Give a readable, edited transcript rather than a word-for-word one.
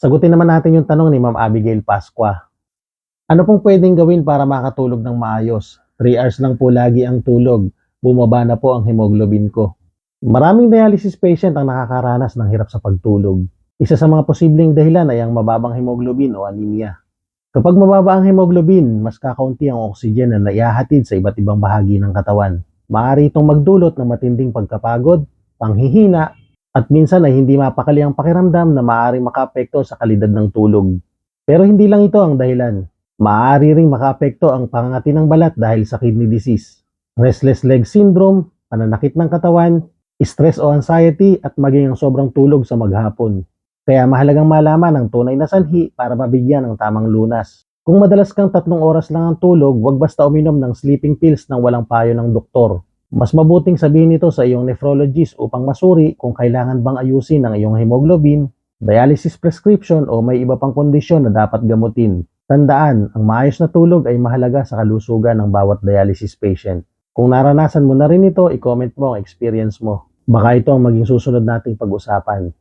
Sagutin naman natin yung tanong ni Ma'am Abigail Pascua. Ano pong pwedeng gawin para makatulog ng maayos? 3 hours lang po lagi ang tulog. Bumaba na po ang hemoglobin ko. Maraming dialysis patient ang nakakaranas ng hirap sa pagtulog. Isa sa mga posibleng dahilan ay ang mababang hemoglobin o anemia. Kapag mababa ang hemoglobin, mas kakaunti ang oxygen na naihahatid sa iba't ibang bahagi ng katawan. Maaari itong magdulot ng matinding pagkapagod, panghihina, at minsan ay hindi mapakali ang pakiramdam na maaaring makaapekto sa kalidad ng tulog. Pero hindi lang ito ang dahilan. Maaari ring makaapekto ang pangangati ng balat dahil sa kidney disease, restless leg syndrome, pananakit ng katawan, stress o anxiety at maging ang sobrang tulog sa maghapon. Kaya mahalagang malaman ang tunay na sanhi para mabigyan ng tamang lunas. Kung madalas kang 3 oras lang ang tulog, huwag basta uminom ng sleeping pills nang walang payo ng doktor. Mas mabuting sabihin ito sa iyong nephrologist upang masuri kung kailangan bang ayusin ang iyong hemoglobin, dialysis prescription o may iba pang kondisyon na dapat gamutin. Tandaan, ang maayos na tulog ay mahalaga sa kalusugan ng bawat dialysis patient. Kung naranasan mo na rin ito, i-comment mo ang experience mo. Baka ito ang maging susunod nating pag-usapan.